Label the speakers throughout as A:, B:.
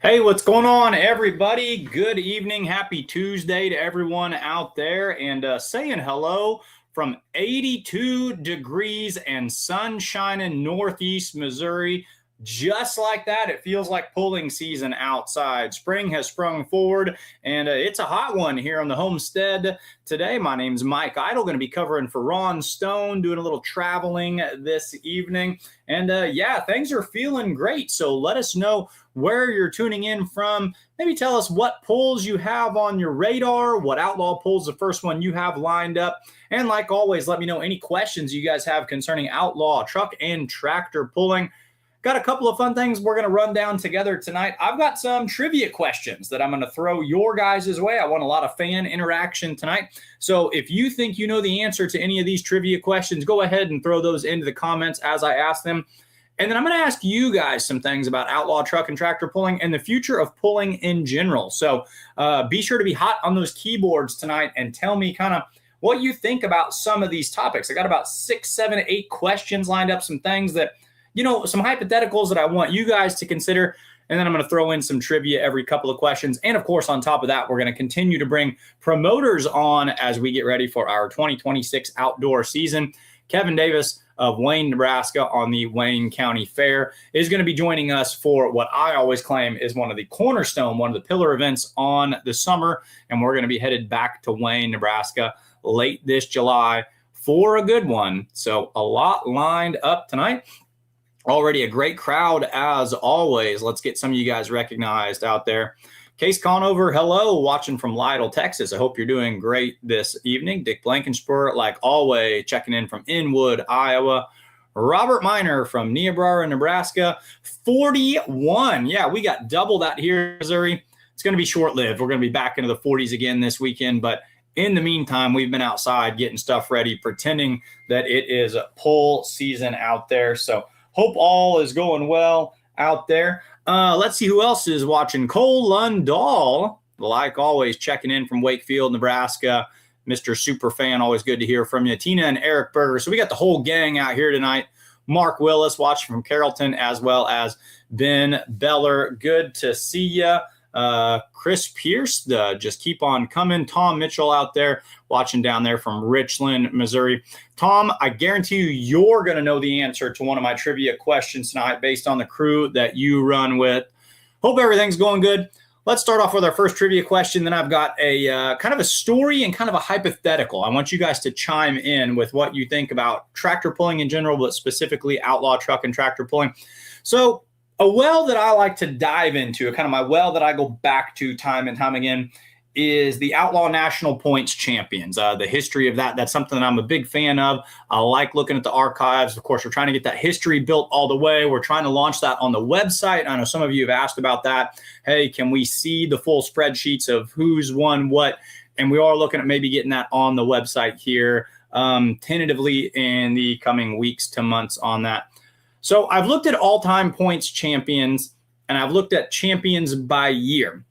A: Hey, what's going on, everybody? Good evening. Happy Tuesday to everyone out there, and saying hello from 82 degrees and sunshine in Northeast Missouri. Just like that, it feels like pulling season outside. Spring has sprung forward, and it's a hot one here on the homestead today. My name's Mike Idle, going to be covering for Ron Stone, doing a little traveling this evening. And yeah, things are feeling great. So let us know where you're tuning in from. Maybe tell us what polls you have on your radar, what Outlaw polls the first one you have lined up. And like always, let me know any questions you guys have concerning Outlaw, truck, and tractor pulling. Got a couple of fun things we're going to run down together tonight. I've got some trivia questions that I'm going to throw your guys' way. I want a lot of fan interaction tonight. So if you think you know the answer to any of these trivia questions, go ahead and throw those into the comments as I ask them. And then I'm going to ask you guys some things about Outlaw truck and tractor pulling and the future of pulling in general. So be sure to be hot on those keyboards tonight and tell me kind of what you think about some of these topics. I got about 6, 7, 8 questions lined up, some things that, some hypotheticals that I want you guys to consider. And then I'm going to throw in some trivia every couple of questions. And of course, on top of that, we're going to continue to bring promoters on as we get ready for our 2026 outdoor season. Kevin Davis of Wayne, Nebraska on the Wayne County Fair is going to be joining us for what I always claim is one of the cornerstone, one of the pillar events on the summer. And we're going to be headed back to Wayne, Nebraska late this July for a good one. So a lot lined up tonight. Already a great crowd as always. Let's get some of you guys recognized out there. Case Conover, hello, watching from Lytle, Texas. I hope you're doing great this evening. Dick Blankenspur, like always, checking in from Inwood, Iowa. Robert Miner from Niobrara, Nebraska. 41. Yeah, we got double that here in Missouri. It's going to be short-lived. We're going to be back into the 40s again this weekend, but in the meantime, we've been outside getting stuff ready, pretending that it is pull season out there. So hope all is going well out there. Let's see who else is watching. Cole Lundahl, like always, checking in from Wakefield, Nebraska. Mr. Superfan, always good to hear from you. Tina and Eric Berger. So we got the whole gang out here tonight. Mark Willis watching from Carrollton, as well as Ben Beller. Good to see you. Chris Pierce, just keep on coming. Tom Mitchell out there watching down there from Richland, Missouri. Tom, I guarantee you're going to know the answer to one of my trivia questions tonight based on the crew that you run with. Hope everything's going good. Let's start off with our first trivia question. Then I've got a kind of a story and kind of a hypothetical. I want you guys to chime in with what you think about tractor pulling in general, but specifically outlaw truck and tractor pulling. So a well that I like to dive into, kind of my well that I go back to time and time again, is the Outlaw National Points Champions. The history of that, that's something that I'm a big fan of. I like looking at the archives. Of course, we're trying to get that history built all the way. We're trying to launch that on the website. I know some of you have asked about that. Hey, can we see the full spreadsheets of who's won what? And we are looking at maybe getting that on the website here tentatively in the coming weeks to months on that. So I've looked at all-time points champions, and I've looked at champions by year.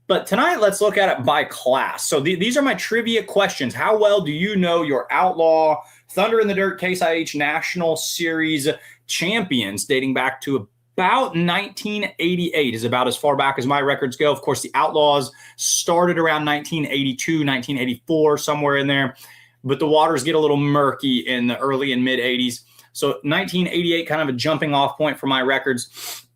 A: But tonight, let's look at it by class. So these are my trivia questions. How well do you know your Outlaw Thunder in the Dirt Case IH National Series champions dating back to about 1988 is about as far back as my records go. Of course, the Outlaws started around 1982, 1984, somewhere in there. But the waters get a little murky in the early and mid-'80s. So 1988, kind of a jumping off point for my records.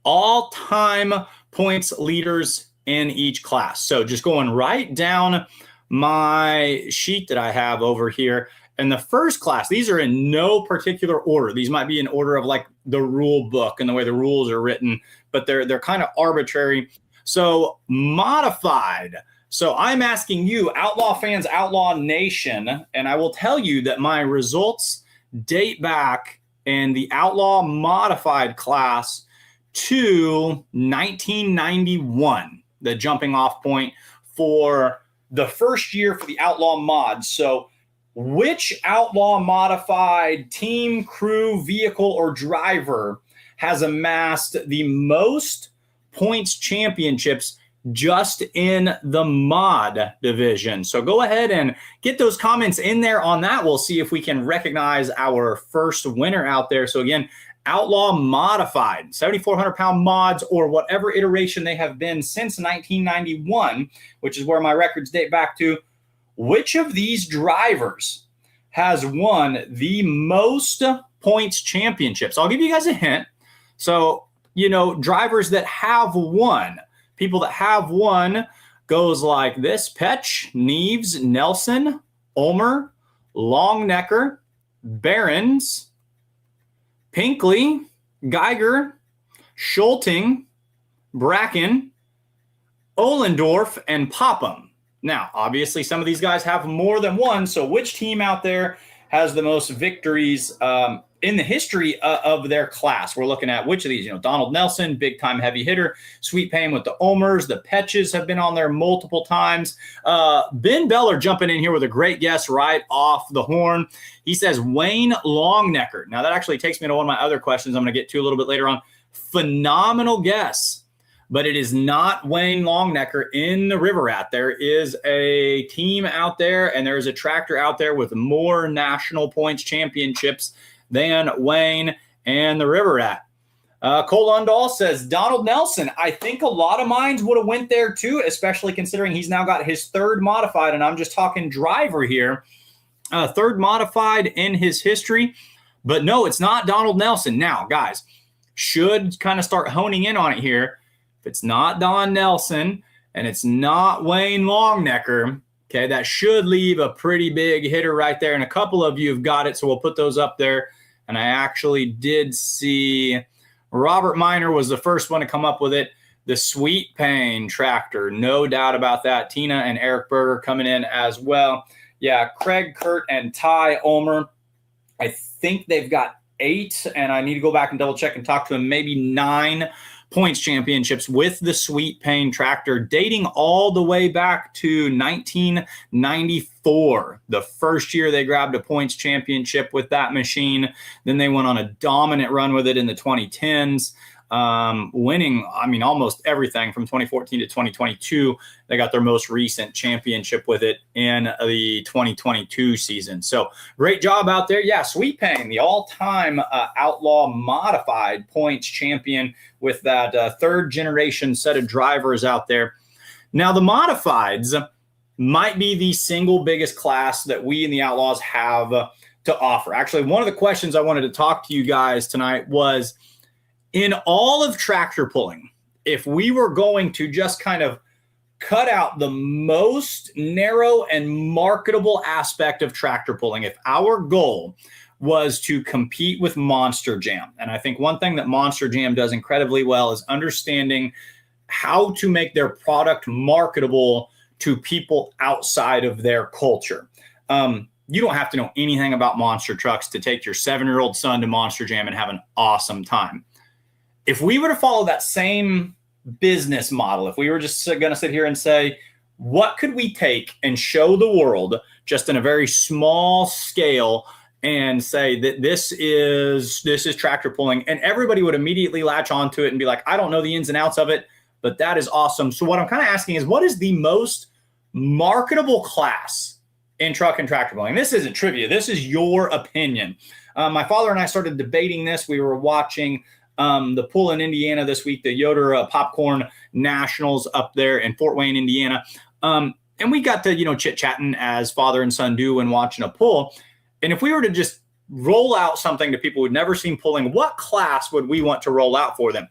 A: All-time points leaders in each class. So just going right down my sheet that I have over here. And the first class, these are in no particular order. These might be in order of like the rule book and the way the rules are written, but they're kind of arbitrary. So modified. So I'm asking you, Outlaw fans, Outlaw Nation, and I will tell you that my results date back in the Outlaw modified class to 1991, the jumping off point for the first year for the Outlaw mod. So which Outlaw modified team, crew, vehicle, or driver has amassed the most points championships just in the mod division? So go ahead and get those comments in there on that. We'll see if we can recognize our first winner out there. So again, Outlaw Modified, 7,400 pound mods, or whatever iteration they have been since 1991, which is where my records date back to. Which of these drivers has won the most points championships? I'll give you guys a hint. So, drivers that have won, people that have won goes like this: Petch, Neves, Nelson, Ulmer, Longnecker, Behrens, Pinkley, Geiger, Schulting, Bracken, Ohlendorf, and Popham. Now, obviously, some of these guys have more than one. So which team out there has the most victories in the history of their class? We're looking at which of these, Donald Nelson, big time heavy hitter, Sweet Pain with the Ulmers, the Petches have been on there multiple times. Ben Beller jumping in here with a great guess right off the horn. He says Wayne Longnecker. Now that actually takes me to one of my other questions I'm going to get to a little bit later on. Phenomenal guess. But it is not Wayne Longnecker in the River Rat. There is a team out there, and there's a tractor out there with more national points championships than Wayne and the River Rat. Cole Undahl says, Donald Nelson. I think a lot of mines would have went there too, especially considering he's now got his third modified, and I'm just talking driver here. Third modified in his history. But no, it's not Donald Nelson. Now, guys, should kind of start honing in on it here. If it's not Don Nelson and it's not Wayne Longnecker, okay, that should leave a pretty big hitter right there. And a couple of you have got it, so we'll put those up there. And I actually did see Robert Miner was the first one to come up with it. The Sweet Pain tractor, no doubt about that. Tina and Eric Berger coming in as well. Yeah, Craig, Kurt, and Ty Ulmer. I think they've got 8, and I need to go back and double check and talk to them. Maybe 9 points championships with the Sweet Pain tractor, dating all the way back to 1994. The first year they grabbed a points championship with that machine. Then they went on a dominant run with it in the 2010s, winning, almost everything from 2014 to 2022. They got their most recent championship with it in the 2022 season. So great job out there. Yeah, Sweet Pain, the all-time Outlaw Modified points champion with that third generation set of drivers out there. Now, the Modifieds might be the single biggest class that we in the Outlaws have to offer. Actually, one of the questions I wanted to talk to you guys tonight was, in all of tractor pulling, if we were going to just kind of cut out the most narrow and marketable aspect of tractor pulling, if our goal was to compete with Monster Jam, and I think one thing that Monster Jam does incredibly well is understanding how to make their product marketable to people outside of their culture. You don't have to know anything about monster trucks to take your 7-year-old son to Monster Jam and have an awesome time. If we were to follow that same business model, if we were just going to sit here and say, what could we take and show the world just in a very small scale and say that this is tractor pulling, and everybody would immediately latch onto it and be like, I don't know the ins and outs of it, but that is awesome. So what I'm kind of asking is, what is the most marketable class in truck and tractor pulling? This isn't trivia. This is your opinion. My father and I started debating this. We were watching the pull in Indiana this week, the Yoder Popcorn Nationals up there in Fort Wayne, Indiana. And we got to, chit-chatting as father and son do when watching a pull. And if we were to just roll out something to people who'd never seen pulling, what class would we want to roll out for them?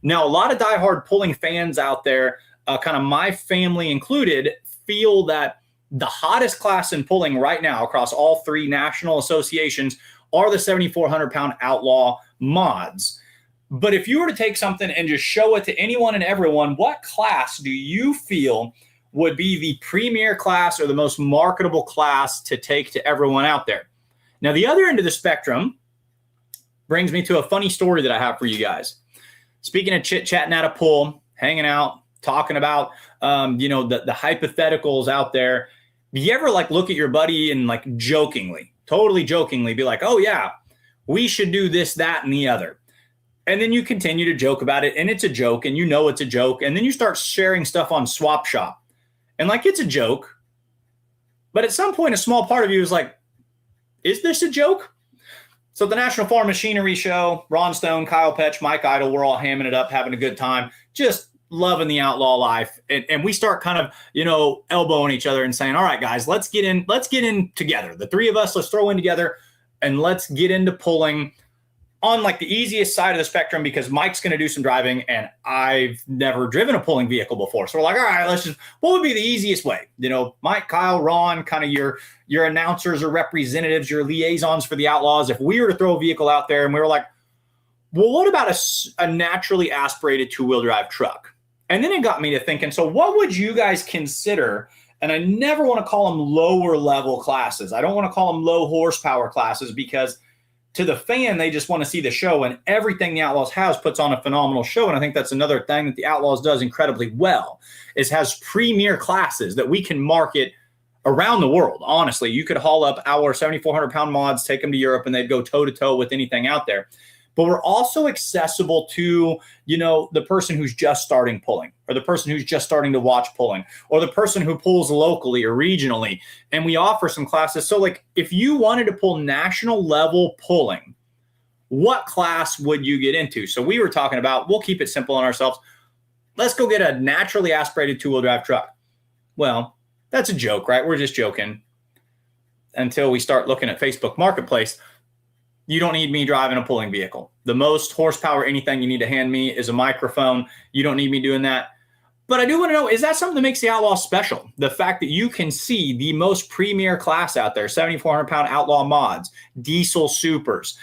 A: Now, a lot of diehard pulling fans out there, kind of my family included, feel that the hottest class in pulling right now across all 3 national associations are the 7,400 pound Outlaw mods. But if you were to take something and just show it to anyone and everyone, what class do you feel would be the premier class or the most marketable class to take to everyone out there? Now, the other end of the spectrum brings me to a funny story that I have for you guys. Speaking of chit-chatting at a pull, hanging out, talking about, the hypotheticals out there, do you ever look at your buddy and totally jokingly be like, oh yeah, we should do this, that, and the other. And then you continue to joke about it, and it's a joke, and it's a joke. And then you start sharing stuff on Swap Shop. And it's a joke. But at some point, a small part of you is like, is this a joke? So at the National Farm Machinery Show, Ron Stone, Kyle Petch, Mike Idle, we're all hamming it up, having a good time, just loving the outlaw life. And we start kind of, elbowing each other and saying, all right, guys, let's get in together. The three of us, let's throw in together and let's get into pulling on like the easiest side of the spectrum, because Mike's going to do some driving and I've never driven a pulling vehicle before. So we're like, all right, what would be the easiest way? Mike, Kyle, Ron, kind of your announcers or representatives, your liaisons for the Outlaws. If we were to throw a vehicle out there and we were like, well, what about a naturally aspirated two-wheel drive truck? And then it got me to thinking, so what would you guys consider? And I never want to call them lower level classes. I don't want to call them low horsepower classes, because to the fan, they just want to see the show, and everything the Outlaws has puts on a phenomenal show. And I think that's another thing that the Outlaws does incredibly well, is has premier classes that we can market around the world. Honestly, you could haul up our 7,400 pound mods, take them to Europe, and they'd go toe to toe with anything out there. But we're also accessible to, the person who's just starting pulling, or the person who's just starting to watch pulling, or the person who pulls locally or regionally. And we offer some classes. So like if you wanted to pull national level pulling, what class would you get into? So we were talking about, we'll keep it simple on ourselves. Let's go get a naturally aspirated two-wheel drive truck. Well, that's a joke, right? We're just joking until we start looking at Facebook Marketplace. You don't need me driving a pulling vehicle. The most horsepower, anything you need to hand me is a microphone. You don't need me doing that. But I do want to know, is that something that makes the Outlaw special? The fact that you can see the most premier class out there, 7,400 pound Outlaw mods, diesel supers,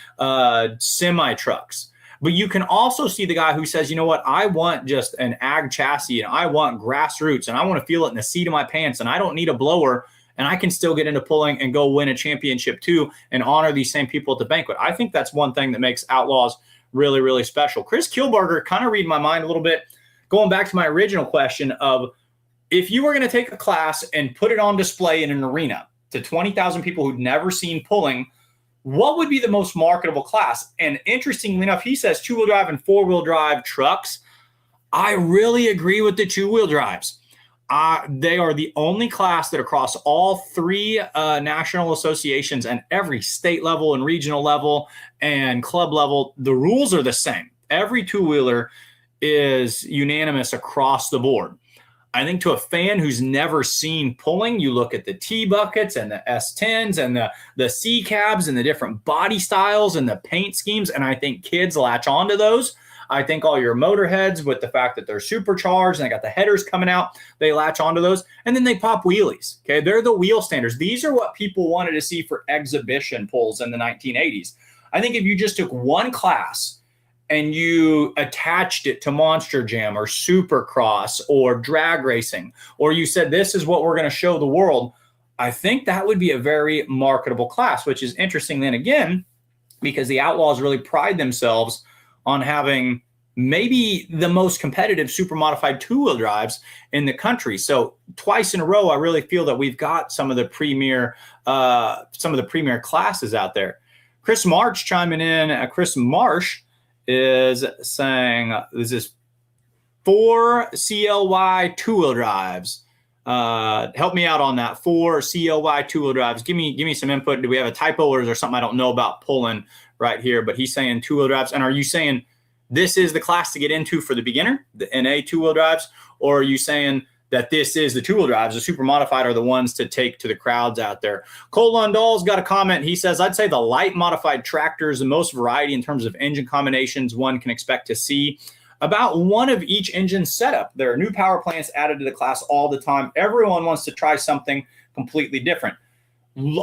A: semi trucks. But you can also see the guy who says, you know what, I want just an ag chassis and I want grassroots and I want to feel it in the seat of my pants and I don't need a blower. And I can still get into pulling and go win a championship too and honor these same people at the banquet. I think that's one thing that makes Outlaws really, really special. Chris Kielbarger kind of read my mind a little bit, going back to my original question of, if you were going to take a class and put it on display in an arena to 20,000 people who'd never seen pulling, what would be the most marketable class? And interestingly enough, he says two-wheel drive and four-wheel drive trucks. I really agree with the two-wheel drives. They are the only class that across all three national associations and every state level and regional level and club level, the rules are the same. Every two-wheeler is unanimous across the board. I think to a fan who's never seen pulling, you look at the T-buckets and the S10s and the C-cabs and the different body styles and the paint schemes, and I think kids latch onto those. I think all your motorheads, with the fact that they're supercharged and they got the headers coming out, they latch onto those, and then they pop wheelies. Okay, they're the wheel standers. These are what people wanted to see for exhibition pulls in the 1980s. I think if you just took one class and you attached it to Monster Jam or Supercross or drag racing, or you said this is what we're going to show the world, I think that would be a very marketable class, which is interesting then again, because the Outlaws really pride themselves on having maybe the most competitive super modified two-wheel drives in the country. So twice in a row, I really feel that we've got some of the premier classes out there. Chris March chiming in. Chris Marsh is saying, this is 4 CLY two-wheel drives. Help me out on that. 4 CLY two-wheel drives. Give me some input. Do we have a typo, or is there something I don't know about pulling right here? But he's saying two-wheel drives. And are you saying this is the class to get into for the beginner, the NA two-wheel drives? Or are you saying that this is the two-wheel drives, the super modified are the ones to take to the crowds out there? Cole Lundall's got a comment. He says, I'd say the light modified tractors, the most variety in terms of engine combinations one can expect to see. About one of each engine setup. There are new power plants added to the class all the time. Everyone wants to try something completely different.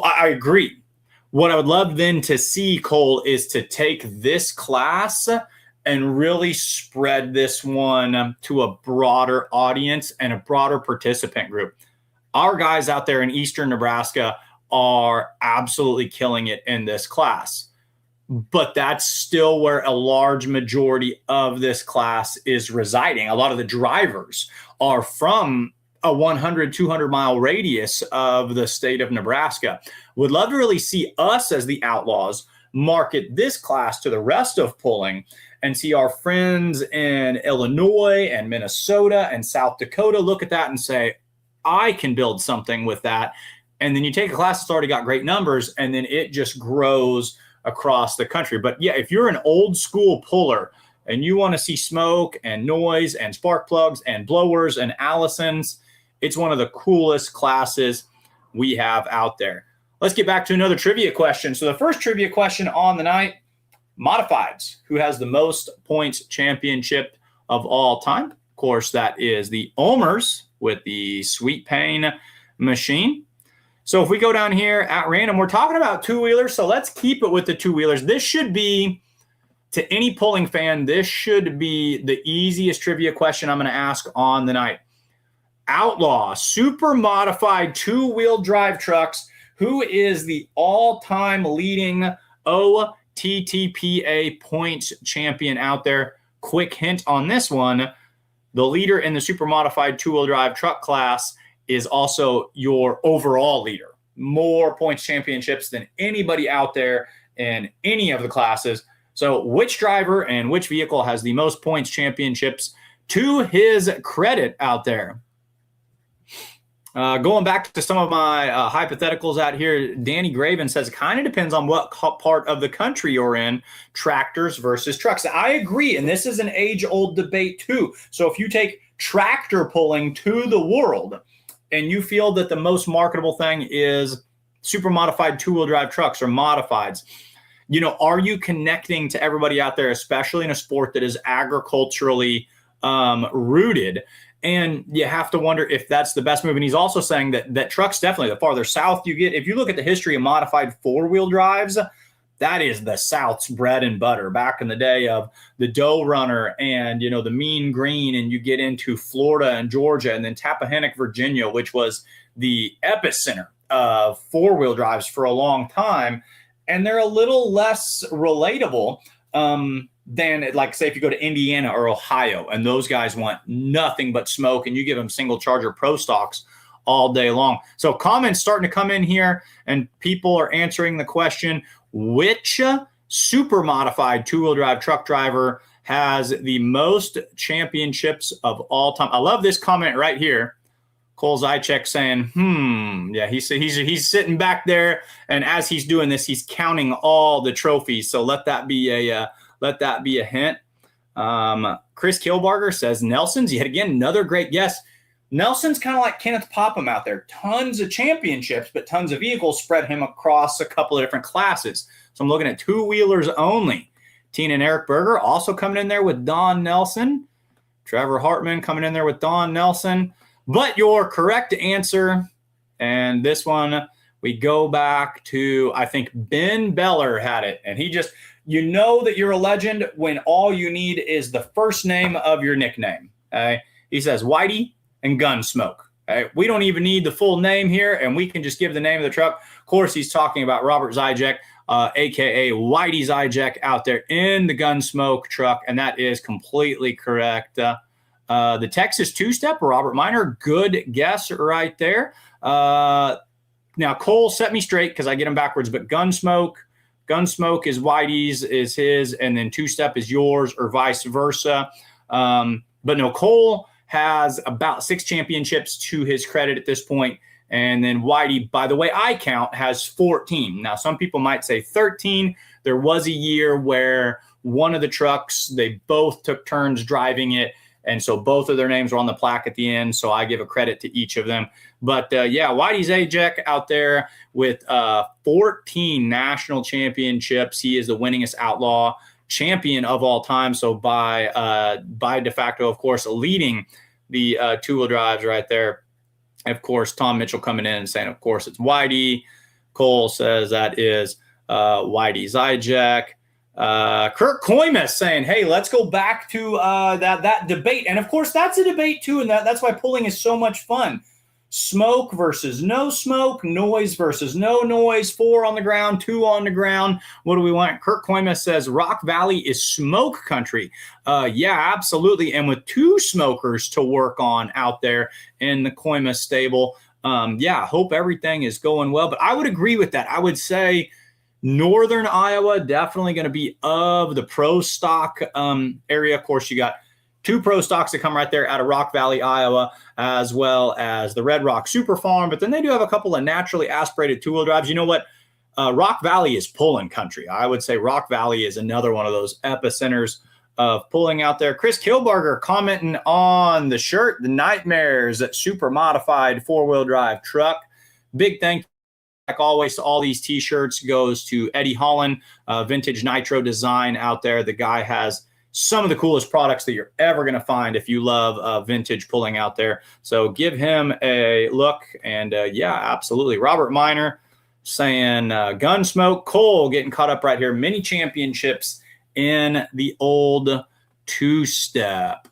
A: I agree. What I would love then to see, Cole, is to take this class and really spread this one to a broader audience and a broader participant group. Our guys out there in Eastern Nebraska are absolutely killing it in this class. But that's still where a large majority of this class is residing. A lot of the drivers are from a 100, 200 mile radius of the state of Nebraska. Would love to really see us as the Outlaws market this class to the rest of pulling and see our friends in Illinois and Minnesota and South Dakota look at that and say, I can build something with that. And then you take a class that's already got great numbers, and then it just grows across the country. But yeah, if you're an old school puller and you want to see smoke and noise and spark plugs and blowers and Allisons, it's one of the coolest classes we have out there. Let's get back to another trivia question. So the first trivia question on the night, modifieds. Who has the most points championship of all time? Of course, that is the Omers with the Sweet Pain machine. So if we go down here at random, we're talking about two-wheelers, so let's keep it with the two-wheelers. This should be, to any pulling fan, this should be the easiest trivia question I'm going to ask on the night. Outlaw, super modified two-wheel drive trucks. Who is the all-time leading OTTPA points champion out there? Quick hint on this one. The leader in the super modified two-wheel drive truck class is also your overall leader. More points championships than anybody out there in any of the classes. So which driver and which vehicle has the most points championships to his credit out there? Going back to some of my hypotheticals out here, Danny Graven says it kind of depends on what part of the country you're in, tractors versus trucks. I agree, and this is an age-old debate too. So if you take tractor pulling to the world and you feel that the most marketable thing is super modified two-wheel drive trucks or modifieds, you know, are you connecting to everybody out there, especially in a sport that is agriculturally rooted? And you have to wonder if that's the best move. And he's also saying that trucks, definitely, the farther south you get, if you look at the history of modified four-wheel drives, that is the South's bread and butter. Back in the day of the Doe Runner and, you know, the Mean Green, and you get into Florida and Georgia, and then Tappahannock, Virginia, which was the epicenter of four-wheel drives for a long time. And they're a little less relatable than, like, say, if you go to Indiana or Ohio, and those guys want nothing but smoke, and you give them single charger pro stocks all day long. So comments starting to come in here, and people are answering the question, which super modified two-wheel drive truck driver has the most championships of all time? I love this comment right here. Cole Zychek saying, yeah, he's sitting back there, and as he's doing this, he's counting all the trophies. So let that be a hint. Chris Kilbarger says Nelson's, yet again, another great guess. Nelson's kind of like Kenneth Popham out there. Tons of championships, but tons of vehicles spread him across a couple of different classes. So I'm looking at two-wheelers only. Tina and Eric Berger also coming in there with Don Nelson. Trevor Hartman coming in there with Don Nelson. But your correct answer, and this one, we go back to, I think Ben Beller had it. And he just, you know that you're a legend when all you need is the first name of your nickname. Okay? He says Whitey and Gunsmoke. Okay? We don't even need the full name here, and we can just give the name of the truck. Of course, he's talking about Robert Zychek, a.k.a. Whitey Zychek, out there in the Gunsmoke truck, and that is completely correct. The Texas two-step, Robert Miner, good guess right there. Now, Cole set me straight because I get him backwards, but Gunsmoke is Whitey's, is his, and then two-step is yours, or vice versa. But no, Cole has about 6 championships to his credit at this point, and then Whitey, by the way I count, has 14. Now, some people might say 13. There was a year where one of the trucks, they both took turns driving it, and so both of their names were on the plaque at the end, so I give a credit to each of them. But, yeah, Whitey Zychek out there with 14 national championships. He is the winningest outlaw champion of all time. So by de facto, of course, leading the two-wheel drives right there. Of course, Tom Mitchell coming in and saying, of course, it's Whitey. Cole says that is Whitey Zychek. Kirk Koimus saying, hey, let's go back to that debate. And, of course, that's a debate, too, and that's why pulling is so much fun. Smoke versus no smoke, noise versus no noise, 4 on the ground, 2 on the ground. What do we want? Kirk Koimus says Rock Valley is smoke country. Yeah, absolutely. And with 2 smokers to work on out there in the Koimus stable. Yeah, hope everything is going well. But I would agree with that. I would say Northern Iowa, definitely going to be of the pro stock area. Of course, you got 2 pro stocks that come right there out of Rock Valley, Iowa, as well as the Red Rock Super Farm. But then they do have a couple of naturally aspirated two-wheel drives. You know what? Rock Valley is pulling country. I would say Rock Valley is another one of those epicenters of pulling out there. Chris Kilbarger commenting on the shirt, the Nightmares Super Modified 4-wheel drive truck. Big thank you, like always, to all these t-shirts goes to Eddie Holland, Vintage Nitro Design out there. The guy has some of the coolest products that you're ever going to find if you love vintage pulling out there. So give him a look. And yeah, absolutely. Robert Miner saying Gunsmoke. Cole getting caught up right here. Mini championships in the old two-step.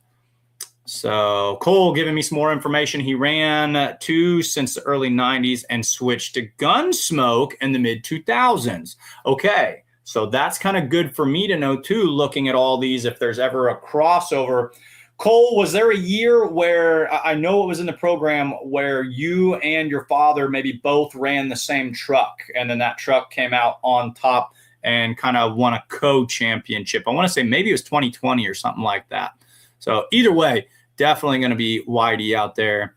A: So Cole giving me some more information. He ran two since the early 90s and switched to Gunsmoke in the mid-2000s. Okay, so that's kind of good for me to know too, looking at all these, if there's ever a crossover. Cole, was there a year where, I know it was in the program, where you and your father maybe both ran the same truck, and then that truck came out on top and kind of won a co-championship? I want to say maybe it was 2020 or something like that. So either way, definitely going to be Whitey out there.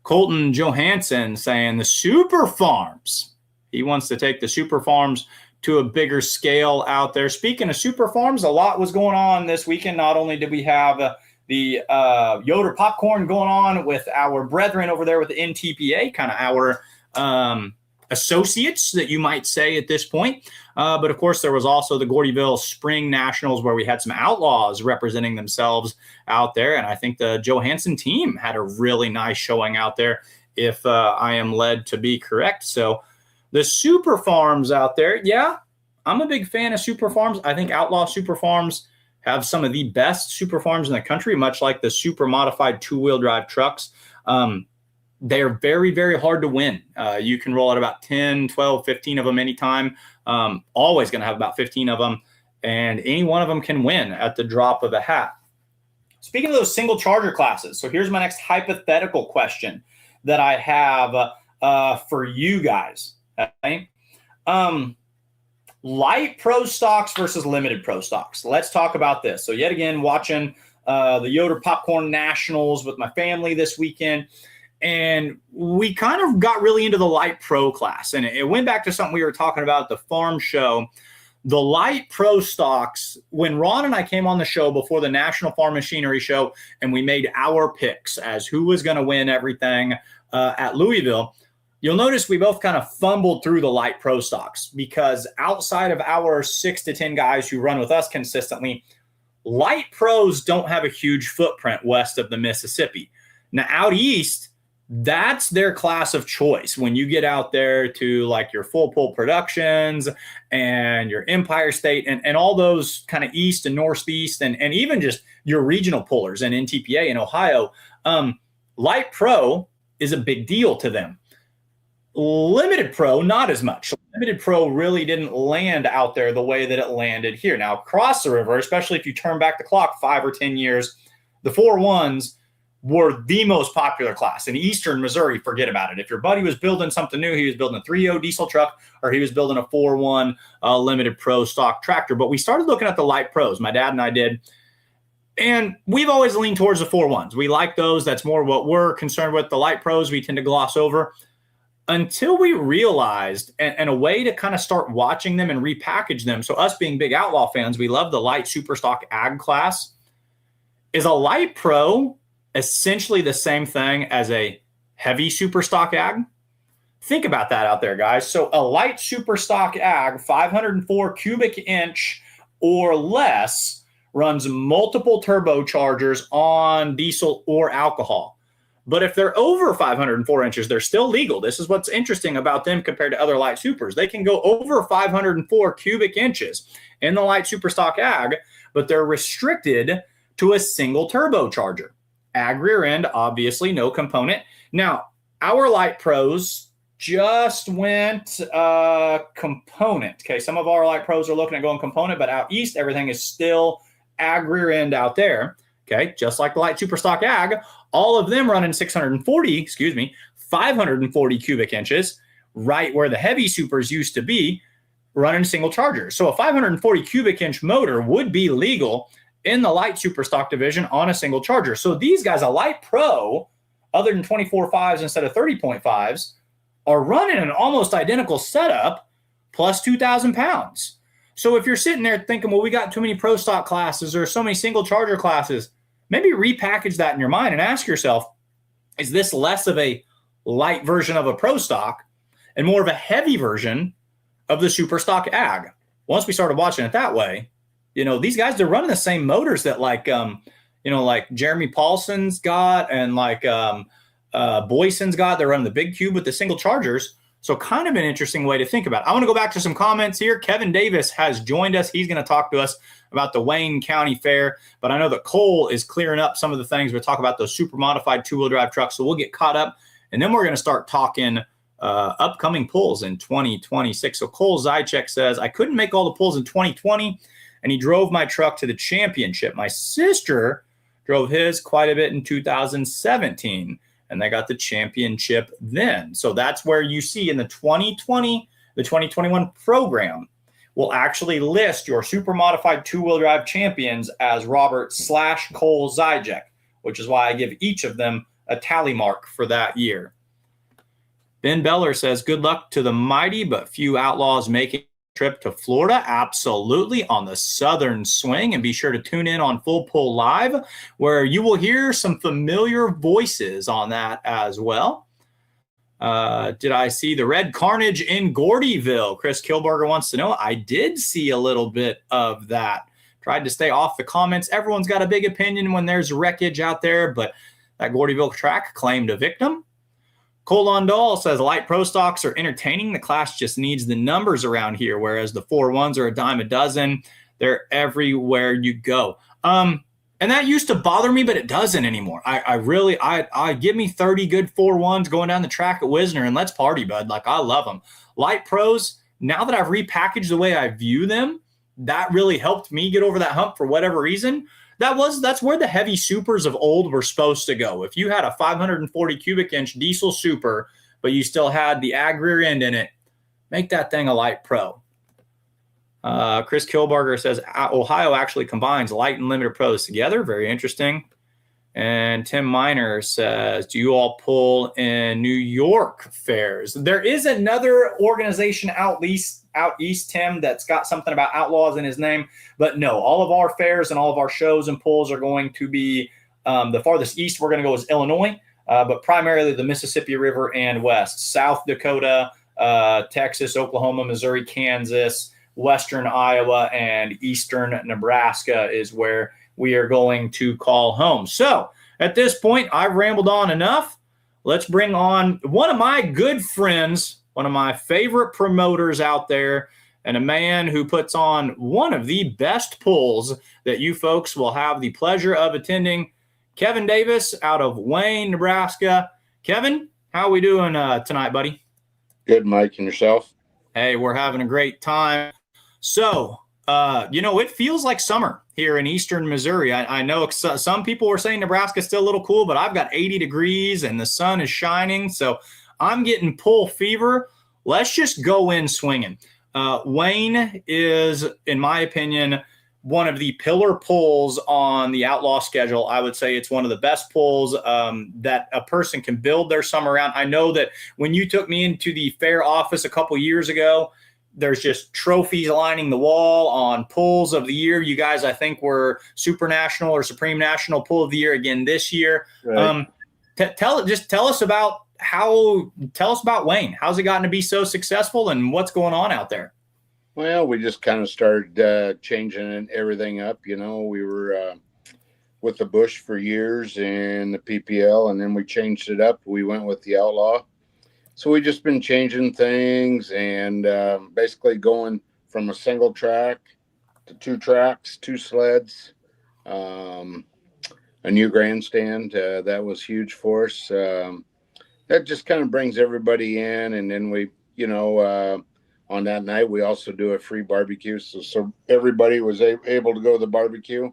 A: Colton Johansson saying the Super Farms. He wants to take the Super Farms to a bigger scale out there. Speaking of Super Farms, a lot was going on this weekend. Not only did we have the Yoder popcorn going on with our brethren over there with the NTPA, kind of our associates that you might say at this point. But of course, there was also the Gordyville Spring Nationals where we had some Outlaws representing themselves out there. And I think the Johansson team had a really nice showing out there, if I am led to be correct. So the Super Farms out there, yeah, I'm a big fan of Super Farms. I think Outlaw Super Farms have some of the best Super Farms in the country, much like the super modified 2-wheel drive trucks. They're very, very hard to win. You can roll out about 10, 12, 15 of them anytime. Always going to have about 15 of them, and any one of them can win at the drop of a hat. Speaking of those single charger classes, so here's my next hypothetical question that I have for you guys. Okay? Light pro stocks versus limited pro stocks. Let's talk about this. So yet again, watching the Yoder Popcorn Nationals with my family this weekend. And we kind of got really into the light pro class. And it went back to something we were talking about at the farm show. The light pro stocks, when Ron and I came on the show before the National Farm Machinery Show, and we made our picks as who was going to win everything at Louisville, you'll notice we both kind of fumbled through the light pro stocks, because outside of our 6 to 10 guys who run with us consistently, light pros don't have a huge footprint west of the Mississippi. Now, out east, that's their class of choice. When you get out there to like your Full Pull Productions and your Empire State and all those kind of east and northeast and even just your regional pullers and NTPA in Ohio, light pro is a big deal to them. Limited pro, not as much. Limited pro really didn't land out there the way that it landed here. Now, across the river, especially if you turn back the clock 5 or 10 years, the 4.1s were the most popular class. In eastern Missouri, forget about it. If your buddy was building something new, he was building a 3.0 diesel truck, or he was building a 4.1 limited pro stock tractor. But we started looking at the light pros. My dad and I did. And we've always leaned towards the 4.1s. We like those. That's more what we're concerned with. The light pros, we tend to gloss over. Until we realized, and a way to kind of start watching them and repackage them. So us being big Outlaw fans, we love the light super stock ag class. Is a light pro essentially the same thing as a heavy super stock ag? Think about that out there, guys. So a light super stock ag, 504 cubic inch or less, runs multiple turbochargers on diesel or alcohol. But if they're over 504 inches, they're still legal. This is what's interesting about them compared to other light supers. They can go over 504 cubic inches in the light super stock ag, but they're restricted to a single turbocharger. Ag rear end, obviously, no component. Now, our light pros just went component. Okay, some of our light pros are looking at going component, but out east, everything is still ag rear end out there. Okay, just like the light super stock ag, all of them running 540 cubic inches, right where the heavy supers used to be, running single chargers. So a 540 cubic inch motor would be legal in the light super stock division on a single charger. So these guys, a light pro, other than 24.5s instead of 30.5s, are running an almost identical setup plus 2,000 pounds. So if you're sitting there thinking, well, we got too many pro stock classes or so many single charger classes, maybe repackage that in your mind and ask yourself, is this less of a light version of a pro stock and more of a heavy version of the super stock ag? Once we started watching it that way, these guys, they're running the same motors that like Jeremy Paulson's got and like Boyson's got. They're running the big cube with the single chargers. So kind of an interesting way to think about it. I want to go back to some comments here. Kevin Davis has joined us. He's going to talk to us about the Wayne County Fair. But I know that Cole is clearing up some of the things. We'll talk about those super modified two-wheel drive trucks. So we'll get caught up. And then we're going to start talking upcoming pulls in 2026. So Cole Zychek says, I couldn't make all the pulls in 2020, and he drove my truck to the championship. My sister drove his quite a bit in 2017. And they got the championship then. So that's where you see in the 2020, the 2021 program will actually list your super modified two-wheel drive champions as Robert/Cole Zychek, which is why I give each of them a tally mark for that year. Ben Beller says, good luck to the mighty but few outlaws making trip to Florida. Absolutely, on the Southern Swing. And be sure to tune in on Full Pull Live, where you will hear some familiar voices on that as well. Did I see the red carnage in Gordyville? Chris Kilberger wants to know. I did see a little bit of that. Tried to stay off the comments. Everyone's got a big opinion when there's wreckage out there, but that Gordyville track claimed a victim. Cole Londahl says light pro stocks are entertaining. The class just needs the numbers around here, whereas the 4-1s are a dime a dozen. They're everywhere you go. And that used to bother me, but it doesn't anymore. I give me 30 good 4-1s going down the track at Wisner, and let's party, bud. Like, I love them. Light pros, now that I've repackaged the way I view them, that really helped me get over that hump for whatever reason. That's where the heavy supers of old were supposed to go. If you had a 540 cubic inch diesel super, but you still had the ag rear end in it, make that thing a light pro. Chris Kilbarger says Ohio actually combines light and limited pros together. Very interesting. And Tim Miner says, do you all pull in New York fairs? There is another organization out east, Tim, that's got something about outlaws in his name. But no, all of our fairs and all of our shows and pulls are going to be the farthest east we're going to go is Illinois, but primarily the Mississippi River and west. South Dakota, Texas, Oklahoma, Missouri, Kansas, western Iowa, and eastern Nebraska is where we are going to call home. So at this point, I've rambled on enough. Let's bring on one of my good friends, one of my favorite promoters out there, and a man who puts on one of the best pulls that you folks will have the pleasure of attending, Kevin Davis out of Wayne, Nebraska. Kevin, how are we doing tonight, buddy?
B: Good, Mike, and yourself?
A: Hey, we're having a great time. So, it feels like summer here in eastern Missouri. I know some people were saying Nebraska's still a little cool, but I've got 80 degrees and the sun is shining. So I'm getting pull fever. Let's just go in swinging. Wayne is, in my opinion, one of the pillar pulls on the Outlaw schedule. I would say it's one of the best pulls that a person can build their summer around. I know that when you took me into the fair office a couple years ago, there's just trophies lining the wall on pulls of the year. You guys, I think, were Super National or Supreme National Pull of the Year again this year. Right. Tell us about Wayne. How's it gotten to be so successful, and what's going on out there?
B: Well, we just kind of started changing everything up. We were with the Bush for years and the PPL, and then we changed it up. We went with the Outlaw. So we just been changing things and basically going from a single track to 2 tracks, 2 sleds, a new grandstand. That was huge for us. That just kind of brings everybody in. And then we, on that night, we also do a free barbecue. So everybody was able to go to the barbecue.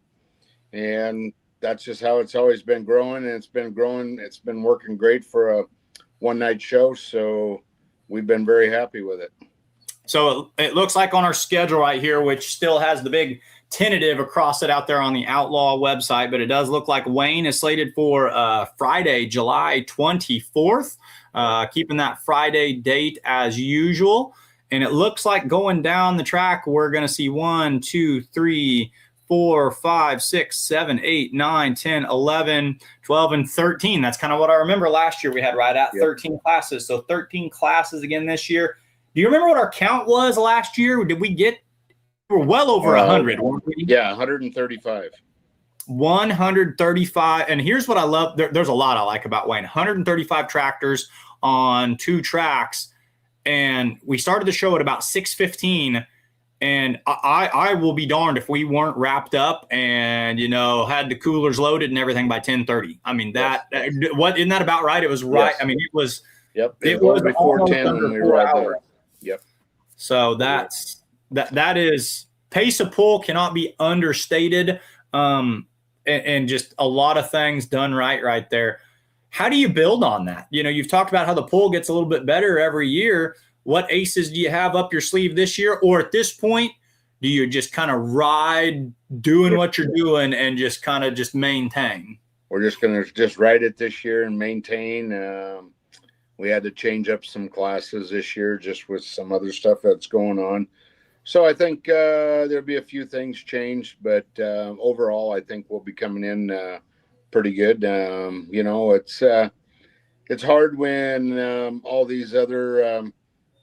B: And that's just how it's always been growing. And it's been growing. It's been working great for a one-night show, so we've been very happy with it.
A: So it looks like on our schedule right here, which still has the big tentative across it out there on the Outlaw website, but it does look like Wayne is slated for Friday, July 24th, keeping that Friday date as usual. And it looks like going down the track, we're going to see 1, 2, 3, 4, 5, 6, 7, 8, 9, 10, 11, 12, and 13. That's kind of what I remember last year. We had right at 13 classes. So 13 classes again this year. Do you remember what our count was last year? Did we get, we were well over 100, weren't we?
B: Yeah, 135.
A: 135. And here's what I love. There's a lot I like about Wayne. 135 tractors on 2 tracks. And we started the show at about 6:15. And I will be darned if we weren't wrapped up and, you know, had the coolers loaded and everything by 10:30. I mean, what, isn't that about right? It was right. Yes. I mean, it was.
B: Yep. It was before 10 when we were out there. Yep.
A: So that is, pace of pull cannot be understated. And just a lot of things done right there. How do you build on that? You know, you've talked about how the pull gets a little bit better every year. What aces do you have up your sleeve this year? Or at this point, do you just kind of ride doing what you're doing and just kind of just maintain?
B: We're just going to just ride it this year and maintain. We had to change up some classes this year just with some other stuff that's going on. So I think there'll be a few things changed, but overall, I think we'll be coming in pretty good. You know, it's hard when all these other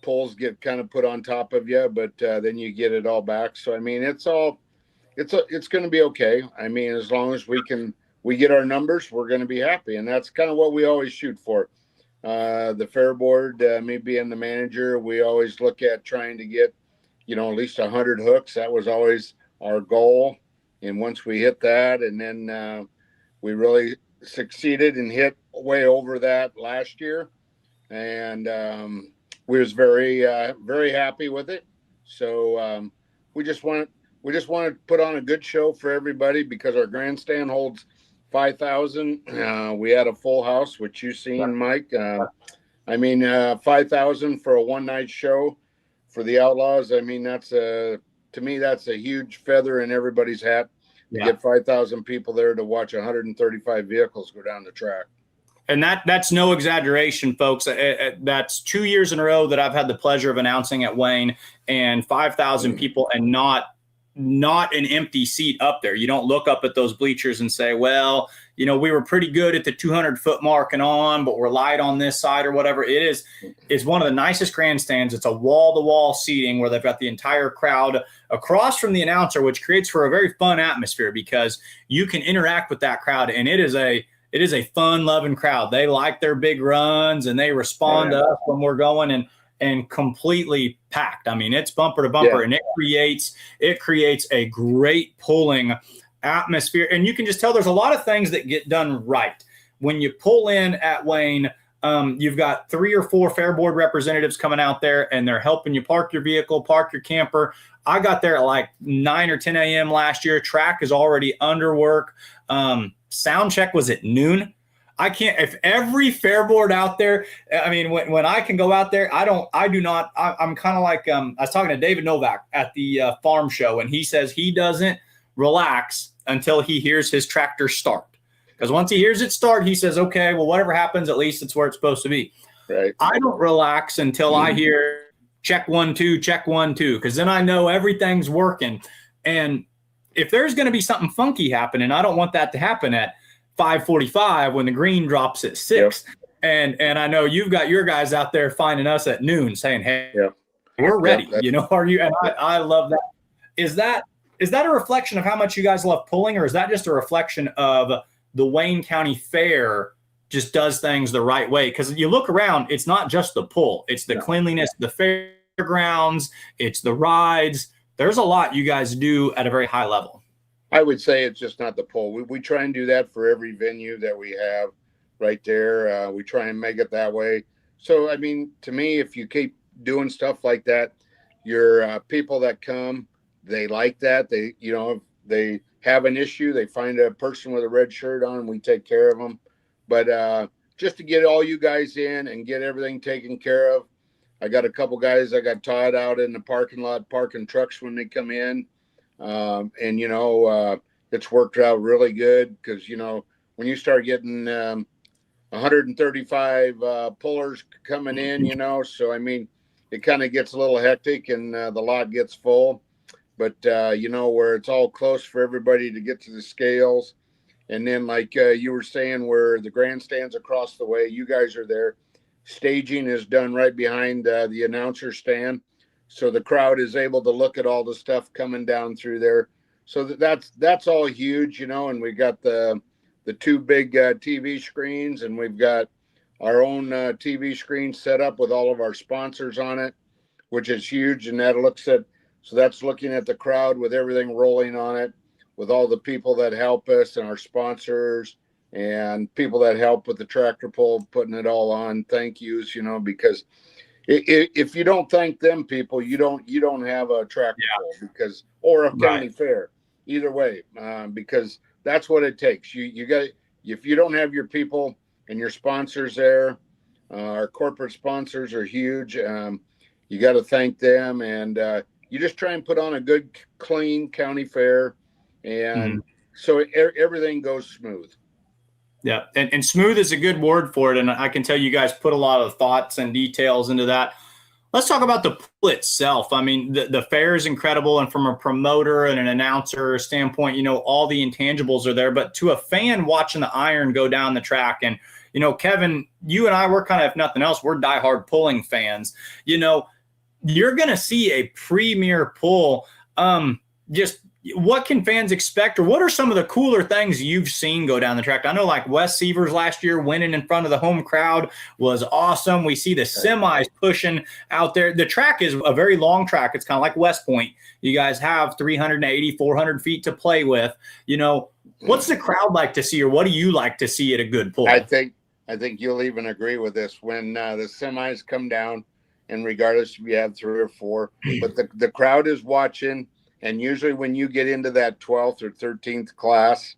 B: pulls get kind of put on top of you, but then you get it all back. So I mean, it's going to be okay. I mean, as long as we get our numbers, we're going to be happy, and that's kind of what we always shoot for. The fair board, me being the manager, we always look at trying to get, you know, at least 100 hooks. That was always our goal. And once we hit that, and then we really succeeded and hit way over that last year. And we was very happy with it. So we just want to put on a good show for everybody because our grandstand holds 5,000. We had a full house, which you seen, Mike. I mean, 5,000 for a one-night show for the Outlaws. I mean, to me, that's a huge feather in everybody's hat to get 5,000 people there to watch 135 vehicles go down the track.
A: And that's no exaggeration, folks. That's 2 years in a row that I've had the pleasure of announcing at Wayne, and 5,000 people, and not an empty seat up there. You don't look up at those bleachers and say, well, you know, we were pretty good at the 200-foot mark and on, but we're light on this side or whatever. It's one of the nicest grandstands. It's a wall-to-wall seating where they've got the entire crowd across from the announcer, which creates for a very fun atmosphere because you can interact with that crowd, and it is a fun-loving crowd. They like their big runs, and they respond to us when we're going and completely packed. I mean, it's bumper to bumper, and it creates a great pulling atmosphere. And you can just tell there's a lot of things that get done right. When you pull in at Wayne, you've got 3 or 4 fair board representatives coming out there, and they're helping you park your vehicle, park your camper. I got there at like 9 or 10 a.m. last year. Track is already under work. Sound check was at noon. If every fair board out there, I mean, when I can go out there, I'm kind of like, I was talking to David Novak at the farm show, and he says he doesn't relax until he hears his tractor start. Because once he hears it start, he says, okay, well, whatever happens, at least it's where it's supposed to be.
B: Right.
A: I don't relax until I hear check 1, 2, check 1, 2, because then I know everything's working. And if there's going to be something funky happening, I don't want that to happen at 5:45 when the green drops at 6. Yep. And I know you've got your guys out there finding us at noon saying, hey, we're ready. You know, are you? And I love that. Is that a reflection of how much you guys love pulling, or is that just a reflection of the Wayne County Fair just does things the right way? Because you look around, it's not just the pull. It's the cleanliness, the fairgrounds, it's the rides. There's a lot you guys do at a very high level.
B: I would say it's just not the pull. We try and do that for every venue that we have right there. We try and make it that way. So, I mean, to me, if you keep doing stuff like that, your people that come, they like that. They, you know, if they have an issue, they find a person with a red shirt on, and we take care of them. But just to get all you guys in and get everything taken care of, I got a couple guys I got Todd out in the parking lot parking trucks when they come in. And, you know, it's worked out really good because, you know, when you start getting 135 pullers coming in, you know, so, I mean, it kind of gets a little hectic and the lot gets full. But, where it's all close for everybody to get to the scales. And then, like you were saying, where the grandstand's across the way, you guys are there. Staging is done right behind the announcer stand. So the crowd is able to look at all the stuff coming down through there. So that's all huge, and we got the two big TV screens, and we've got our own TV screen set up with all of our sponsors on it, which is huge. And that's looking at the crowd with everything rolling on it, with all the people that help us and our sponsors and people that help with the tractor pull, putting it all on. Thank yous, because if you don't thank them people, you don't have a tractor pull or a county fair, either way, because that's what it takes. You got, if you don't have your people and your sponsors there, our corporate sponsors are huge. You got to thank them, and you just try and put on a good, clean county fair, and so everything goes smooth.
A: Yeah, and smooth is a good word for it, and I can tell you guys put a lot of thoughts and details into that. Let's talk about the pool itself. I mean, the fair is incredible, and from a promoter and an announcer standpoint, all the intangibles are there. But to a fan watching the iron go down the track, and Kevin, you and I, we're kind of, if nothing else, we're diehard pulling fans. You're going to see a premier pull. Just what can fans expect, or what are some of the cooler things you've seen go down the track? I know like Wes Severs last year winning in front of the home crowd was awesome. We see the semis pushing out there. The track is a very long track. It's kind of like West Point. You guys have 380, 400 feet to play with. What's the crowd like to see, or what do you like to see at a good pull?
B: I think you'll even agree with this when the semis come down, and regardless if you have 3 or 4, but the crowd is watching. And usually when you get into that 12th or 13th class,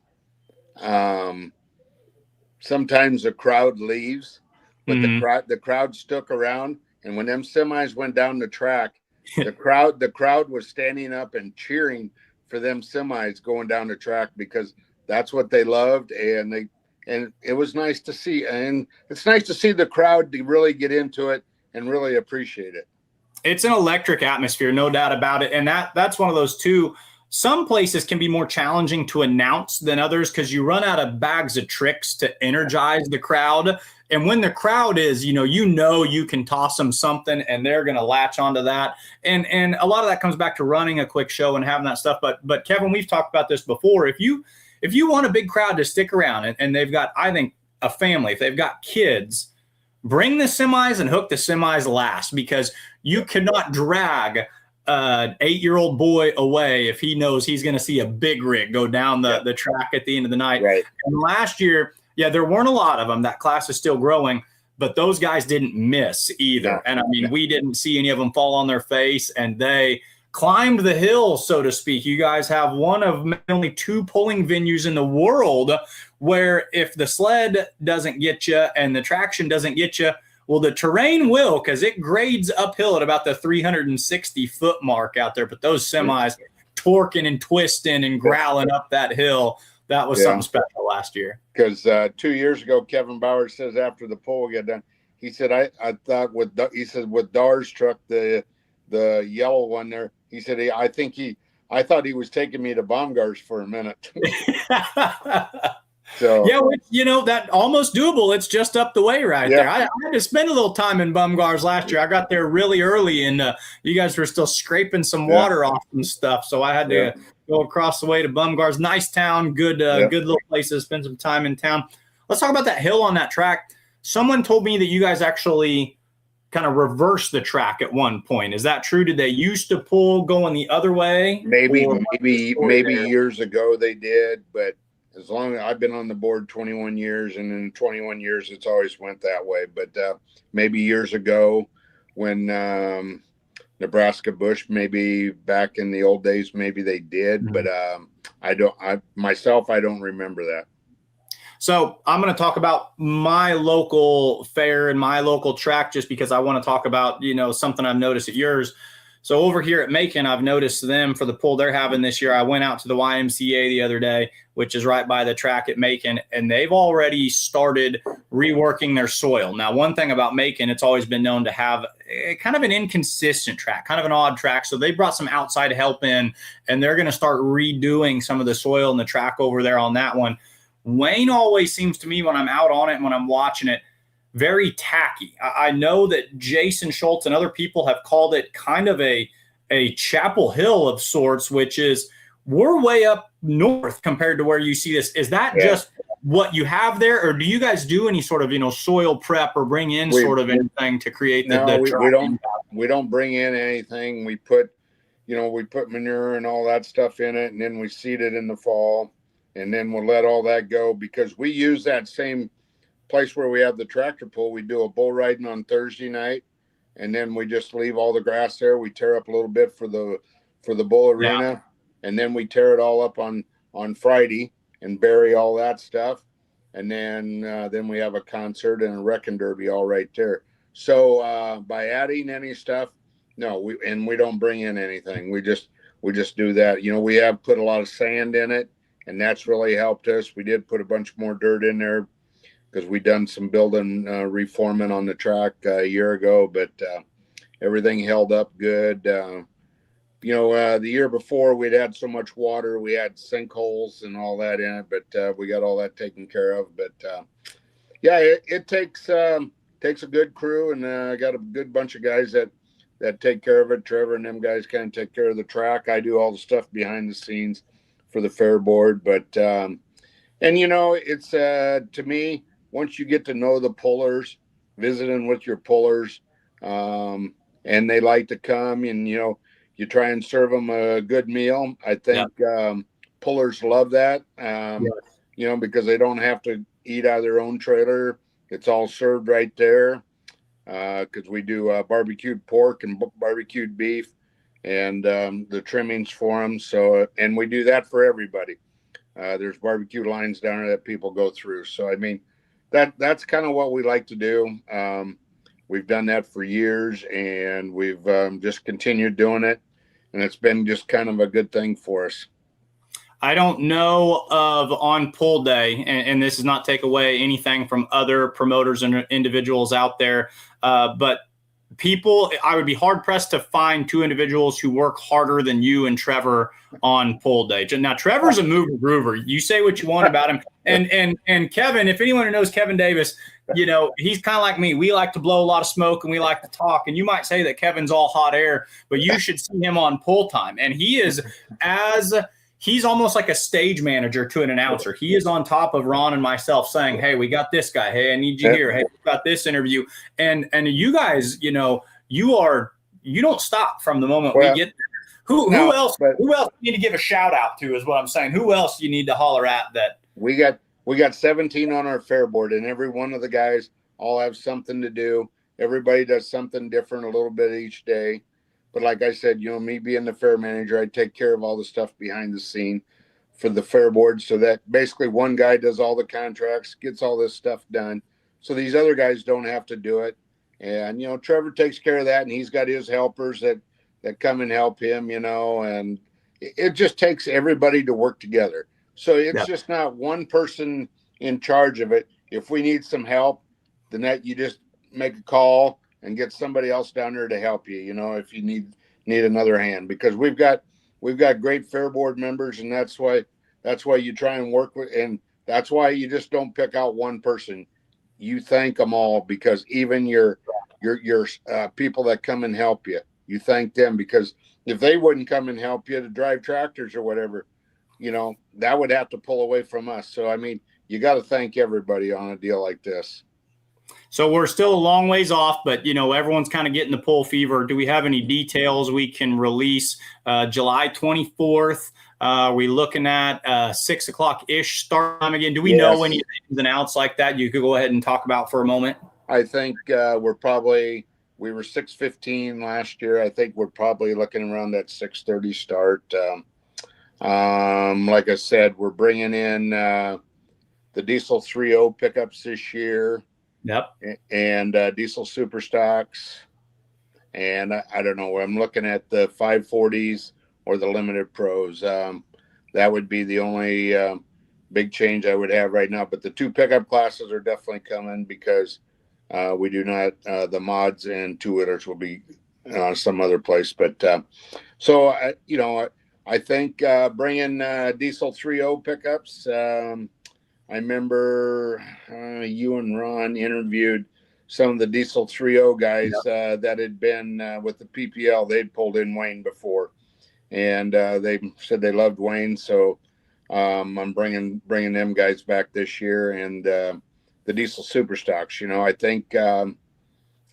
B: sometimes the crowd leaves, but the crowd stuck around. And when them semis went down the track, the crowd was standing up and cheering for them semis going down the track, because that's what they loved. And it was nice to see. And it's nice to see the crowd to really get into it and really appreciate it.
A: It's an electric atmosphere, no doubt about it. And that's one of those too. Some places can be more challenging to announce than others because you run out of bags of tricks to energize the crowd. And when the crowd is, you can toss them something and they're going to latch onto that. And a lot of that comes back to running a quick show and having that stuff. But Kevin, we've talked about this before. If you want a big crowd to stick around and they've got, I think, a family, if they've got kids, bring the semis and hook the semis last, because you cannot drag an 8-year-old boy away if he knows he's going to see a big rig go down the track at the end of the night.
B: Right.
A: And last year, there weren't a lot of them. That class is still growing, but those guys didn't miss either. No. And I mean, we didn't see any of them fall on their face, and they climbed the hill, so to speak. You guys have one of only 2 pulling venues in the world where if the sled doesn't get you and the traction doesn't get you, well, the terrain will, because it grades uphill at about the 360-foot mark out there. But those semis torquing and twisting and growling up that hill, that was something special last year.
B: Because 2 years ago, Kevin Bauer says after the pull got done, he said, I thought with Dar's truck, the yellow one there, he said, I thought he was taking me to Baumgart's for a minute. So
A: that almost doable. It's just up the way there. I had to spend a little time in Baumgart's last year. I got there really early, and you guys were still scraping some water off and stuff. So I had to go across the way to Baumgart's. Nice town, good little place to spend some time in town. Let's talk about that hill on that track. Someone told me that you guys actually kind of reversed the track at one point. Is that true? Did they used to pull going the other way?
B: Maybe years ago they did, but as long as I've been on the board 21 years, and in 21 years, it's always went that way. But maybe years ago when Nebraska Bush, maybe back in the old days, maybe they did. But I don't remember that.
A: So I'm going to talk about my local fair and my local track just because I want to talk about, something I've noticed at yours. So over here at Macon, I've noticed them for the pull they're having this year. I went out to the YMCA the other day, which is right by the track at Macon, and they've already started reworking their soil. Now, one thing about Macon, it's always been known to have kind of an inconsistent track, kind of an odd track. So they brought some outside help in, and they're going to start redoing some of the soil and the track over there on that one. Wayne always seems to me when I'm out on it and when I'm watching it, very tacky. I know that Jason Schultz and other people have called it kind of a Chapel Hill of sorts, which is we're way up north compared to where you see this. Is that just what you have there, or do you guys do any sort of soil prep or bring in sort of anything to create
B: we don't bring in anything. We put manure and all that stuff in it, and then we seed it in the fall, and then we'll let all that go because we use that same place where we have the tractor pull. We do a bull riding on Thursday night, and then we just leave all the grass there. We tear up a little bit for the bull arena, and then we tear it all up on Friday and bury all that stuff, and then we have a concert and a wrecking derby all right there. So by adding any stuff, no, we don't bring in anything. We just do that. We have put a lot of sand in it, and that's really helped us. We did put a bunch more dirt in there because we done some building reforming on the track a year ago, but everything held up good. The year before we'd had so much water, we had sinkholes and all that in it, but we got all that taken care of. But it takes a good crew, and I got a good bunch of guys that take care of it. Trevor and them guys kind of take care of the track. I do all the stuff behind the scenes for the fair board, but it's to me, once you get to know the pullers, visiting with your pullers, and they like to come and, you try and serve them a good meal. I think pullers love that, because they don't have to eat out of their own trailer. It's all served right there because we do barbecued pork and barbecued beef and the trimmings for them. So, and we do that for everybody. There's barbecue lines down there that people go through. So, I mean, that's kind of what we like to do. We've done that for years, and we've just continued doing it, and it's been just kind of a good thing for us.
A: I don't know of on pull day, and this does not take away anything from other promoters and individuals out there, but I would be hard pressed to find two individuals who work harder than you and Trevor on pull day. Now, Trevor's a mover groover. You say what you want about him. And Kevin, if anyone who knows Kevin Davis, he's kind of like me. We like to blow a lot of smoke and we like to talk. And you might say that Kevin's all hot air, but you should see him on pull time. And he's almost like a stage manager to an announcer. He is on top of Ron and myself saying, hey, we got this guy. Hey, I need you here. Hey, we got this interview. And you guys, you don't stop from the moment we get there. Who else do you need to give a shout out to is what I'm saying. Who else you need to holler at that?
B: We got 17 on our fair board, and every one of the guys all have something to do. Everybody does something different a little bit each day. But like I said, me being the fair manager, I take care of all the stuff behind the scene for the fair board, so that basically one guy does all the contracts, gets all this stuff done, so these other guys don't have to do it. And, Trevor takes care of that, and he's got his helpers that come and help him, and it just takes everybody to work together. So it's just not one person in charge of it. If we need some help, then you just make a call and get somebody else down there to help you, if you need another hand, because we've got great fair board members, and that's why you try and work with, and that's why you just don't pick out one person. You thank them all, because even your people that come and help you thank them, because if they wouldn't come and help you to drive tractors or whatever, that would have to pull away from us. So, I mean, you got to thank everybody on a deal like this.
A: So we're still a long ways off, but, everyone's kind of getting the pull fever. Do we have any details we can release? July 24th, are we looking at 6 o'clock-ish start time again? Do we know any ins and outs like that you could go ahead and talk about for a moment?
B: I think we were 6:15 last year. I think we're probably looking around that 6:30 start. Like I said, we're bringing in the Diesel 3.0 pickups this year.
A: Yep.
B: And diesel super stocks. And I don't know. I'm looking at the 540s or the limited pros. That would be the only big change I would have right now. But the 2 pickup classes are definitely coming because we do not. The mods and 2-wheelers will be some other place. But so I think bringing diesel 3.0 pickups. I remember you and Ron interviewed some of the diesel 3.0 guys that had been with the PPL. They'd pulled in Wayne before, and they said they loved Wayne. So I'm bringing them guys back this year, and the diesel super stocks. I think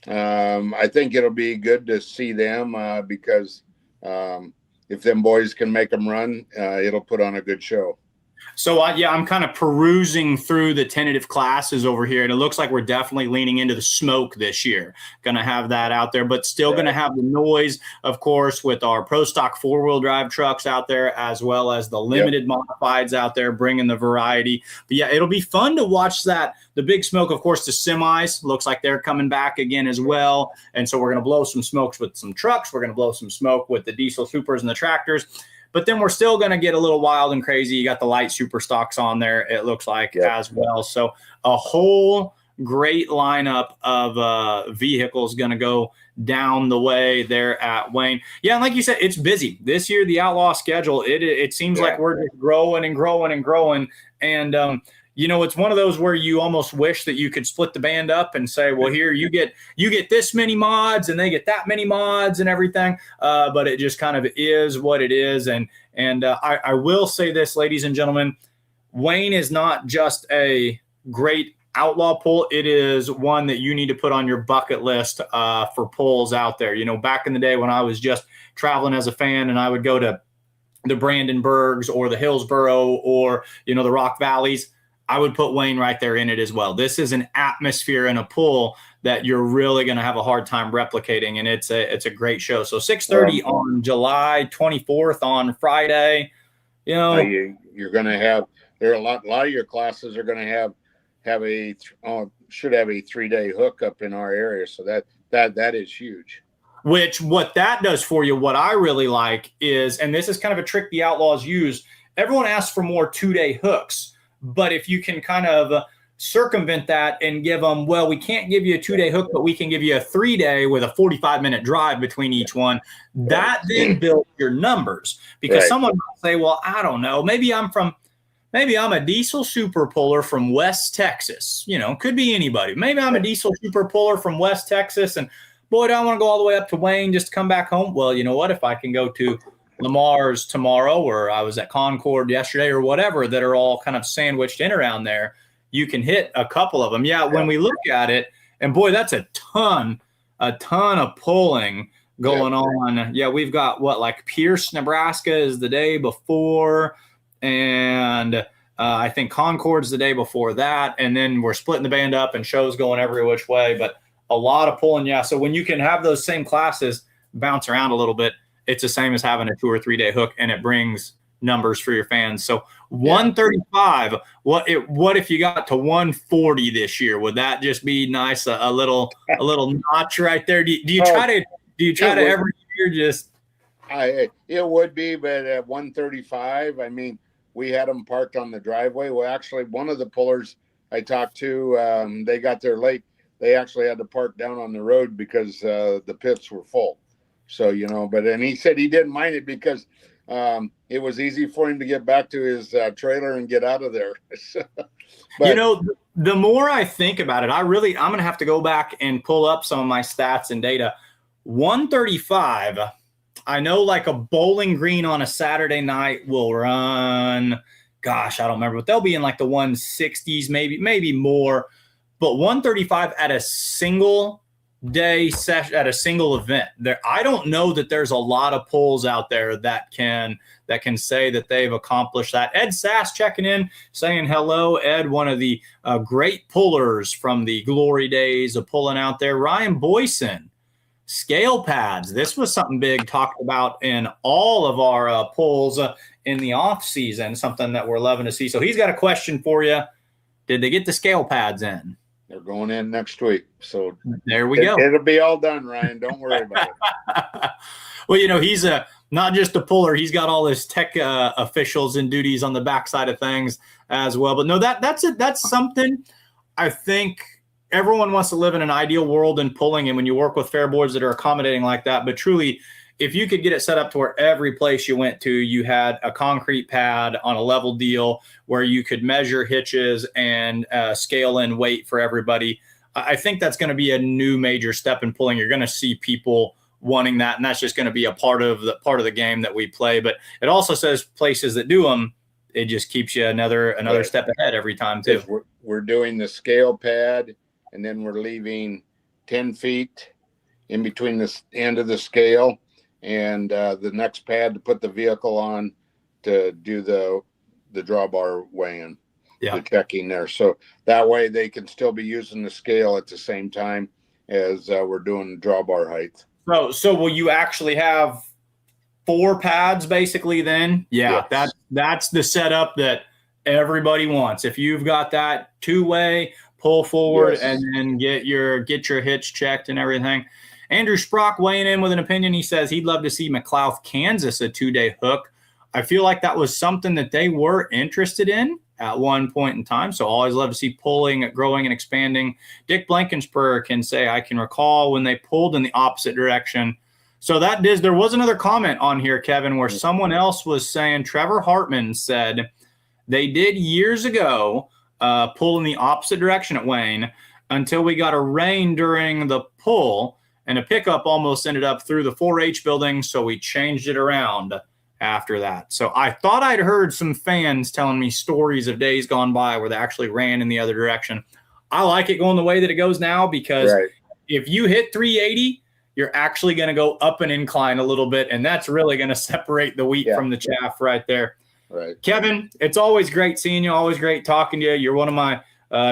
B: it'll be good to see them because if them boys can make them run, it'll put on a good show.
A: So, I'm kind of perusing through the tentative classes over here, and it looks like we're definitely leaning into the smoke this year. Going to have that out there, but still going to have the noise, of course, with our Pro Stock 4-wheel drive trucks out there, as well as the limited modifieds out there, bringing the variety. But, it'll be fun to watch that. The big smoke, of course, the semis. Looks like they're coming back again as well. And so we're going to blow some smokes with some trucks. We're going to blow some smoke with the diesel supers and the tractors. But then we're still going to get a little wild and crazy. You got the light super stocks on there, it looks like, as well. So a whole great lineup of vehicles going to go down the way there at Wayne. Yeah, and like you said, it's busy. This year, the Outlaw schedule, it seems like we're just growing and growing and growing. And, it's one of those where you almost wish that you could split the band up and say, well, here you get this many mods and they get that many mods and everything. But it just kind of is what it is. And I will say this, ladies and gentlemen, Wayne is not just a great Outlaw pull. It is one that you need to put on your bucket list for pulls out there. Back in the day when I was just traveling as a fan and I would go to the Brandenburgs or the Hillsboro or, the Rock Valleys, I would put Wayne right there in it as well. This is an atmosphere and a pull that you're really going to have a hard time replicating, and it's a great show. So 6:30 on July 24th on Friday.
B: You're going to have a lot of your classes are going to should have a 3-day hookup in our area. So that is huge.
A: What that does for you, what I really like is, and this is kind of a trick the Outlaws use. Everyone asks for more 2-day hooks. But if you can kind of circumvent that and give them, well, we can't give you a 2-day hook, but we can give you a 3-day with a 45-minute drive between each one. That then builds your numbers, because someone might say, well, I don't know, maybe I'm a diesel super puller from West Texas. Could be anybody. Maybe I'm a diesel super puller from West Texas, and boy, do I want to go all the way up to Wayne just to come back home. Well, you know what? If I can go to Lamar's tomorrow, or I was at Concord yesterday, or whatever, that are all kind of sandwiched in around there, you can hit a couple of them. When we look at it, and boy, that's a ton of pulling going on. We've got like Pierce, Nebraska is the day before, and I think Concord's the day before that, and then we're splitting the band up and shows going every which way, but a lot of pulling. So when you can have those same classes bounce around a little bit, it's the same as having a 2 or 3-day hook, and it brings numbers for your fans. So 135. What if you got to 140 this year? Would that just be nice? A little notch right there. Do you try to every year just?
B: It would be, but at 135, I mean, we had them parked on the driveway. Well, actually, one of the pullers I talked to, they got there late. They actually had to park down on the road because the pits were full. So, and he said he didn't mind it because it was easy for him to get back to his trailer and get out of there. But,
A: the more I think about it, I'm going to have to go back and pull up some of my stats and data. 135, I know like a Bowling Green on a Saturday night will run, gosh, I don't remember, but they'll be in like the 160s, maybe more. But 135 at a single day session, at a single event, there, I don't know that there's a lot of pulls out there that can say that they've accomplished that. Ed Sass checking in, saying hello. Ed, one of the great pullers from the glory days of pulling out there. Ryan Boyson, scale pads. This was something big talked about in all of our pulls in the off season, something that we're loving to see. So he's got a question for you. Did they get the scale pads in?
B: They're going in next week. So
A: there we go.
B: It'll be all done, Ryan. Don't worry about it.
A: Well, he's not just a puller. He's got all his tech officials and duties on the backside of things as well. But no, that's it. That's something I think everyone wants to live in an ideal world in pulling. And when you work with fair boards that are accommodating like that, but truly, if you could get it set up to where every place you went to, you had a concrete pad on a level deal where you could measure hitches and scale in weight for everybody, I think that's going to be a new major step in pulling. You're going to see people wanting that, and that's just going to be a part of the game that we play. But it also says places that do them, it just keeps you another right. step ahead every time too.
B: We're doing the scale pad, and then we're leaving 10 feet in between the end of the scale and the next pad to put the vehicle on to do the drawbar weighing, the checking there. So that way they can still be using the scale at the same time as we're doing drawbar height.
A: So will you actually have 4 pads basically then? Yeah, yes. That's the setup that everybody wants. If you've got that 2-way, pull forward, yes. and then get your hitch checked and everything. Andrew Sprock weighing in with an opinion. He says he'd love to see McLouth, Kansas, a 2-day hook. I feel like that was something that they were interested in at one point in time. So always love to see pulling, growing, and expanding. Dick Blankenspur can say, I can recall when they pulled in the opposite direction. So there was another comment on here, Kevin, where someone else was saying, Trevor Hartman said they did years ago pull in the opposite direction at Wayne until we got a rain during the pull, and a pickup almost ended up through the 4-H building, so we changed it around after that. So I thought I'd heard some fans telling me stories of days gone by where they actually ran in the other direction. I like it going the way that it goes now because if you hit 380, you're actually going to go up an incline a little bit, and that's really going to separate the wheat from the chaff right there.
B: Right.
A: Kevin, it's always great seeing you, always great talking to you. You're one of my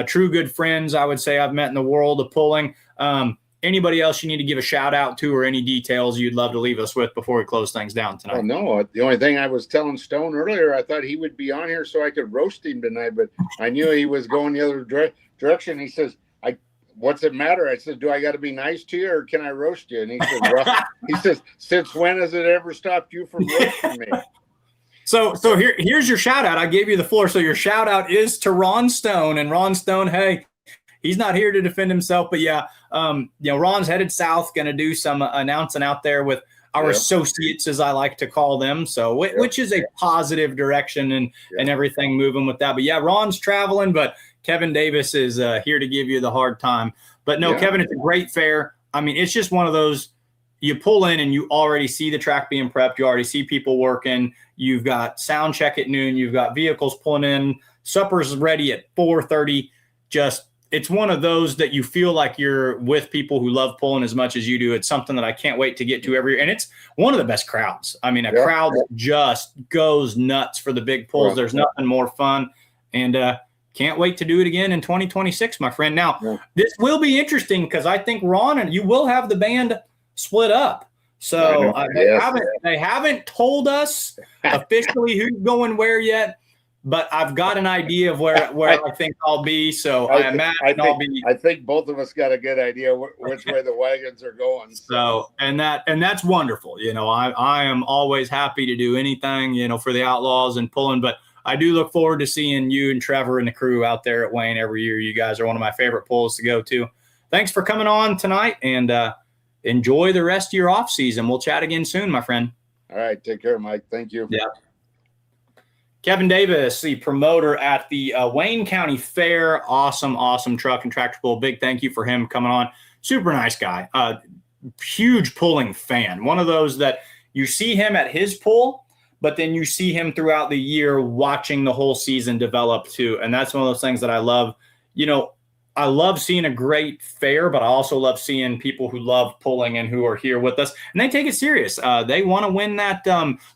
A: true good friends, I would say, I've met in the world of pulling. Anybody else you need to give a shout out to or any details you'd love to leave us with before we close things down tonight?
B: Oh, no. The only thing I was telling Stone earlier, I thought he would be on here so I could roast him tonight, but I knew he was going the other direction. He says, what's it matter? I said, do I got to be nice to you or can I roast you? And he said, well, he says, since when has it ever stopped you from roasting me?
A: So here's your shout out. I gave you the floor. So your shout out is to Ron Stone, and Ron Stone, hey, he's not here to defend himself, but Ron's headed south, going to do some announcing out there with our associates, as I like to call them. So, which is a positive direction and everything moving with that. But Ron's traveling, but Kevin Davis is here to give you the hard time. But no, Kevin, it's a great fair. I mean, it's just one of those, you pull in and you already see the track being prepped. You already see people working. You've got sound check at noon. You've got vehicles pulling in. Supper's ready at 4:30. It's one of those that you feel like you're with people who love pulling as much as you do. It's something that I can't wait to get to every year. And it's one of the best crowds. I mean, a crowd that just goes nuts for the big pulls. There's nothing more fun. And can't wait to do it again in 2026, my friend. Now, this will be interesting because I think, Ron, and you will have the band split up. So they haven't told us officially who's going where yet. But I've got an idea of where I think I'll be. So I
B: think both of us got a good idea which way the wagons are going.
A: So and that's wonderful. I am always happy to do anything, for the Outlaws and pulling. But I do look forward to seeing you and Trevor and the crew out there at Wayne every year. You guys are one of my favorite pulls to go to. Thanks for coming on tonight, and enjoy the rest of your off season. We'll chat again soon, my friend.
B: All right. Take care, Mike. Thank you.
A: Yeah. Kevin Davis, the promoter at the Wayne County Fair. Awesome truck and tractor pull. Big thank you for him coming on. Super nice guy. Huge pulling fan. One of those that you see him at his pull, but then you see him throughout the year watching the whole season develop too. And that's one of those things that I love. I love seeing a great fair, but I also love seeing people who love pulling and who are here with us. And they take it serious. They want to win that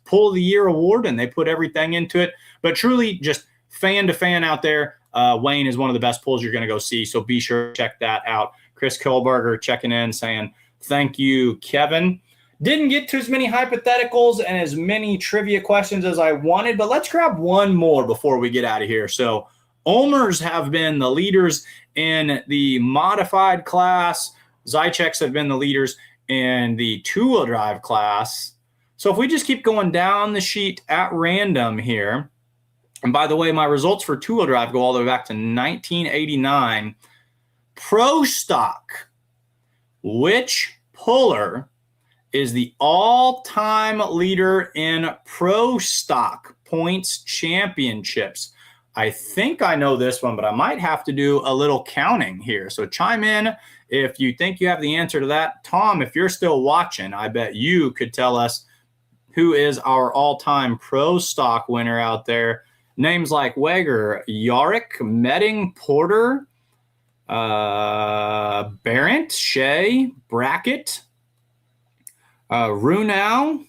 A: Pull of the Year award, and they put everything into it. But truly, just fan to fan out there, Wayne is one of the best pulls you're going to go see. So be sure to check that out. Chris Kohlberger checking in, saying, thank you, Kevin. Didn't get to as many hypotheticals and as many trivia questions as I wanted, but let's grab one more before we get out of here. So Ulmers have been the leaders in the modified class. Zycheks have been the leaders in the two-wheel drive class. So if we just keep going down the sheet at random here, and by the way, my results for two-wheel drive go all the way back to 1989. Pro stock, which puller is the all-time leader in pro stock points championships? I think I know this one, but I might have to do a little counting here. So chime in if you think you have the answer to that. Tom, if you're still watching, I bet you could tell us who is our all-time pro stock winner out there. Names like Weger, Yarick, Medding, Porter, Barrett, Shea, Brackett, Runau,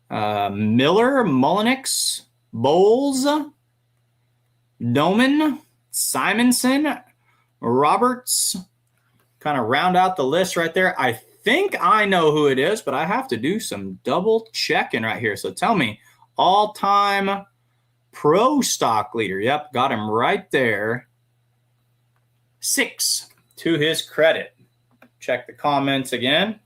A: Miller, Mullenix, Bowles, Doman, Simonson, Roberts. Kind of round out the list right there. I think I know who it is, but I have to do some double checking right here. So tell me, all-time pro stock leader. Yep, got him right there. 6 to his credit. Check the comments again.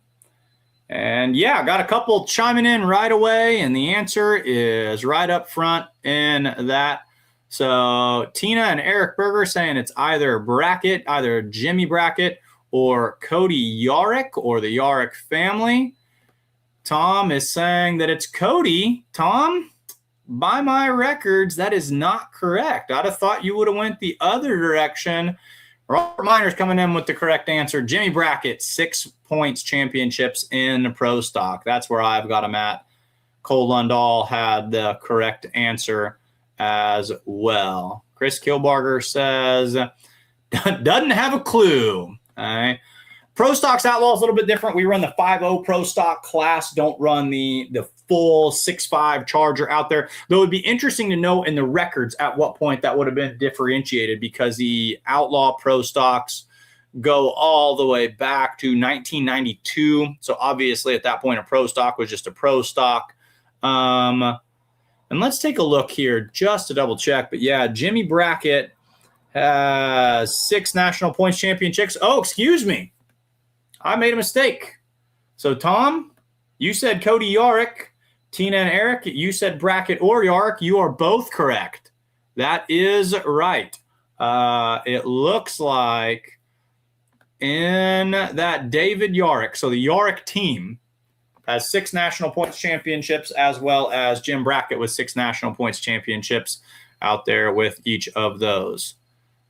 A: And yeah, got a couple chiming in right away, and the answer is right up front in that. So Tina and Eric Berger saying it's either Brackett, either Jimmy Brackett or Cody Yarick or the Yarick family. Tom is saying that it's Cody. Tom, by my records, that is not correct. I'd have thought you would have went the other direction. Robert Miner's coming in with the correct answer. Jimmy Brackett, 6 points championships in pro stock. That's where I've got him at. Cole Lundahl had the correct answer as well. Chris Kilbarger says, doesn't have a clue. All right. Pro Stock's Outlaw is a little bit different. We run the 5.0 Pro Stock class, don't run the full 6.5 Charger out there. Though it would be interesting to know in the records at what point that would have been differentiated, because the Outlaw Pro Stocks go all the way back to 1992. So obviously at that point, a Pro Stock was just a Pro Stock. And let's take a look here just to double check. But yeah, Jimmy Brackett has 6 national points championships. Oh, excuse me. I made a mistake. So Tom, you said Cody Yarick. Tina and Eric, you said Brackett or Yarick. You are both correct. That is right. It looks like in that David Yarick, so the Yarick team has 6 national points championships, as well as Jim Brackett with 6 national points championships out there with each of those.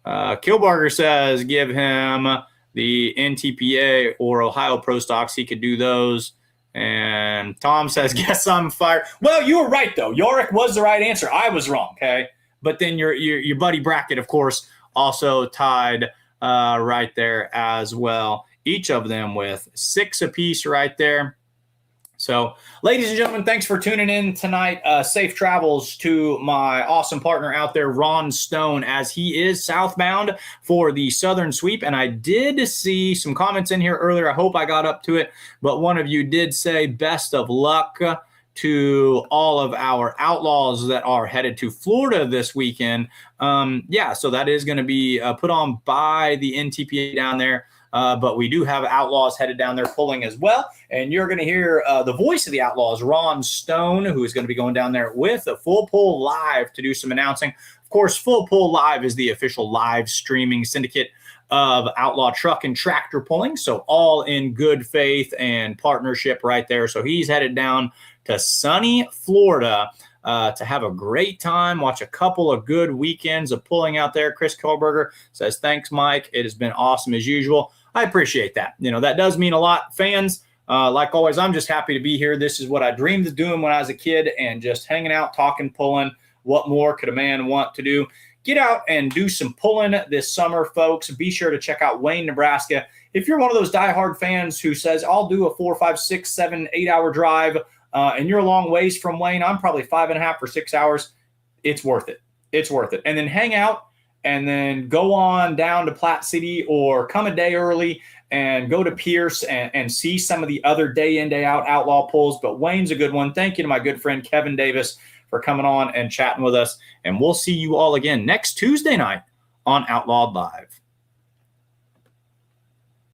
A: Kilbarger says give him the NTPA or Ohio Pro Stocks. He could do those. And Tom says, guess I'm fired. Well, you were right, though. Yarick was the right answer. I was wrong, okay? But then your buddy Brackett, of course, also tied right there as well. Each of them with 6 apiece right there. So, ladies and gentlemen, thanks for tuning in tonight. Safe travels to my awesome partner out there, Ron Stone, as he is southbound for the Southern Sweep. And I did see some comments in here earlier. I hope I got up to it. But one of you did say best of luck to all of our Outlaws that are headed to Florida this weekend. Yeah, so that is going to be put on by the NTPA down there. But we do have Outlaws headed down there pulling as well. And you're going to hear the voice of the Outlaws, Ron Stone, who is going to be going down there with a Full Pull Live to do some announcing. Of course, Full Pull Live is the official live streaming syndicate of Outlaw Truck and Tractor Pulling. So all in good faith and partnership right there. So he's headed down to sunny Florida to have a great time, watch a couple of good weekends of pulling out there. Chris Kohlberger says, thanks, Mike. It has been awesome as usual. I appreciate that. You know, that does mean a lot. Fans, like always, I'm just happy to be here. This is what I dreamed of doing when I was a kid, and just hanging out, talking, pulling. What more could a man want to do? Get out and do some pulling this summer, folks. Be sure to check out Wayne, Nebraska. If you're one of those diehard fans who says, I'll do a 4, 5, 6, 7, 8-hour drive, and you're a long ways from Wayne, I'm probably 5.5 or 6 hours. It's worth it. It's worth it. And then hang out and then go on down to Platte City, or come a day early and go to Pierce and see some of the other day in, day out Outlaw pulls. But Wayne's a good one. Thank you to my good friend Kevin Davis for coming on and chatting with us. And we'll see you all again next Tuesday night on Outlawed Live.